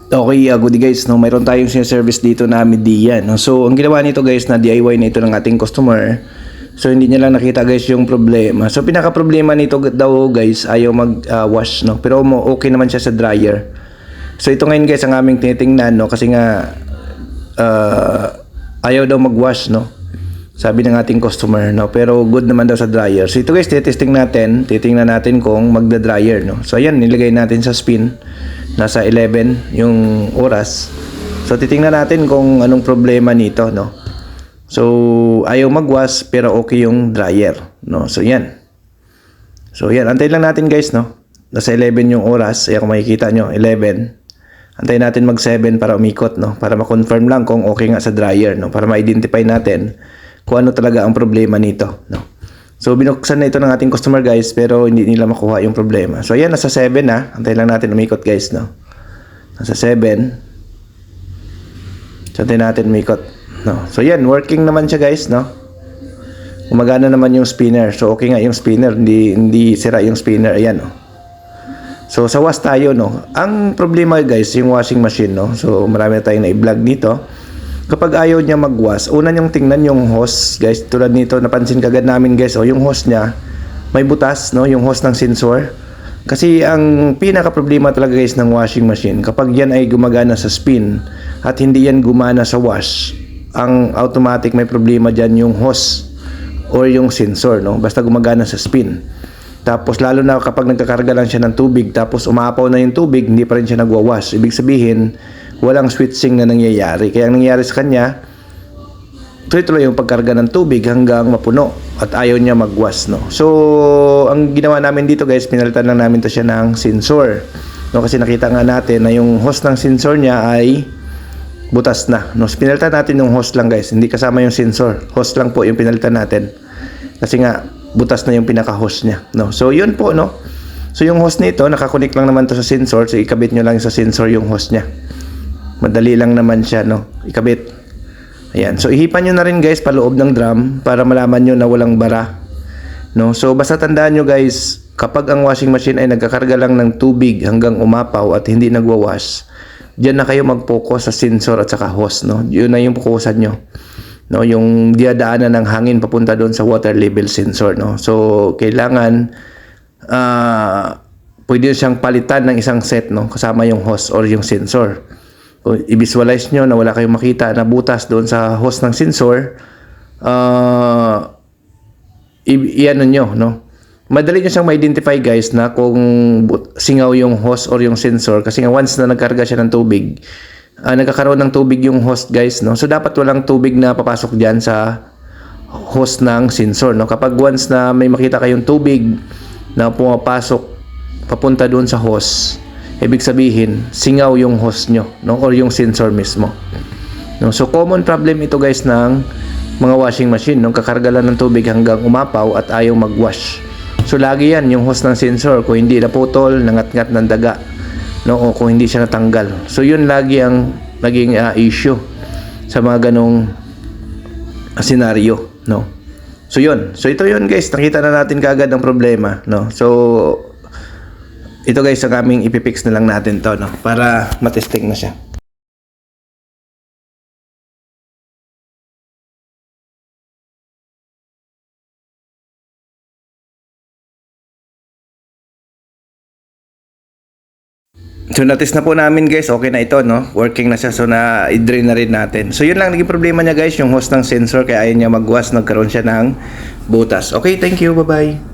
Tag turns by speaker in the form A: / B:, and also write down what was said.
A: Okay, good guys, no, mayroon tayong service dito na Midea, no. So, ang ginawa nito guys na DIY na ito ng ating customer. So, hindi niya lang nakita guys yung problema. So, pinaka problema nito daw guys, ayaw mag-wash, no. Pero okay naman siya sa dryer. So, ito ngayon guys ang aming tinitingnan, no, kasi nga ayaw daw mag-wash, no. Sabi ng ating customer, no, pero good naman daw sa dryer. So, ito guys, titingnan natin kung magda-dryer, no. So, ayan, nilagay natin sa spin. Nasa 11 yung oras. So titingnan natin kung anong problema nito, no. So ayaw magwash pero okay yung dryer, no. So yan. So yan, antayin lang natin guys, no. Nasa 11 yung oras. Kaya kung makikita nyo 11. Antayin natin mag 7 para umikot, no. Para ma-confirm lang kung okay nga sa dryer, no. Para ma-identify natin kung ano talaga ang problema nito, no. So binuksan na ito ng ating customer guys, pero hindi nila makuha yung problema. So ayan, nasa 7 na. Antayin lang natin umikot guys, no. Nasa 7. So antayin natin umikot, no. So yan, working naman siya guys, no. Gumagana naman yung spinner. So okay nga yung spinner, hindi sira yung spinner. Ayan, no. So sa wash tayo, no. Ang problema guys, yung washing machine, no. So marami na tayong na-i-vlog dito. Kapag ayaw niya mag-wash, una niyong tingnan yung hose, guys. Tulad nito, napansin kagad namin, guys, yung hose niya, may butas, no, yung hose ng sensor. Kasi ang pinaka problema talaga, guys, ng washing machine, kapag yan ay gumagana sa spin at hindi yan gumana sa wash, ang automatic may problema diyan yung hose or yung sensor, no. Basta gumagana sa spin. Tapos lalo na kapag nagkakarga lang siya ng tubig, tapos umapaw na yung tubig, hindi pa rin siya nagwa-wash. Ibig sabihin, walang switching na nangyayari. Kaya ang nangyayari sa kanya, tuloy-tuloy yung pagkarga ng tubig hanggang mapuno at ayaw niya mag-wash, no. So ang ginawa namin dito guys, pinalitan lang namin to siya ng sensor, no, kasi nakita nga natin na yung hose ng sensor niya ay butas na, no. So, pinalitan natin yung hose lang guys, hindi kasama yung sensor. Hose lang po yung pinalitan natin kasi nga butas na yung pinaka-hose niya, no. So yun po, no. So yung hose nito, nakakunik lang naman to sa sensor. So ikabit nyo lang sa sensor yung hose niya. Madali lang naman siya, no, ikabit. Ayan. So ihipan nyo na rin guys paloob ng drum para malaman nyo na walang bara, no. So basta tandaan nyo guys, kapag ang washing machine ay nagkakarga lang ng tubig hanggang umapaw at hindi nagwa-wash, diyan na kayo mag-focus sa sensor at saka hose, no. Yun na yung fokusan nyo, no, yung diadaanan ng hangin papunta doon sa water level sensor, no. So kailangan pwede siyang palitan ng isang set, no, kasama yung hose or yung sensor. Kung i-visualize nyo na wala kayong makita na butas doon sa hose ng sensor, i-ano nyo, no. Madali nyo siyang ma-identify guys na kung singaw yung hose or yung sensor, kasi nga once na nagkarga siya ng tubig, nagkakaroon ng tubig yung hose guys, no. So dapat walang tubig na papasok dyan sa hose ng sensor, no. Kapag once na may makita kayong tubig na pumapasok papunta doon sa hose, ibig sabihin singaw yung hose nyo, no, or yung sensor mismo, no. So common problem ito guys ng mga washing machine, no, kakarga lang ng tubig hanggang umapaw at ayaw mag-wash. So lagi yan yung hose ng sensor, kung hindi naputol, nangat-ngat ng daga, no, o kung hindi siya natanggal. So yun lagi ang naging issue sa mga ganong senaryo, no. So yun, so ito yun guys, nakita na natin kaagad ang problema, no. So ito guys, ang aming ipipix na lang natin to, no, para matesting na siya. So natest na po namin guys, okay na ito, no, working na siya. So na-drain na rin natin. So yun lang naging problema niya guys, yung hose ng sensor, kaya ayaw niya mag-wash, nagkaroon siya ng butas. Okay, thank you, bye bye.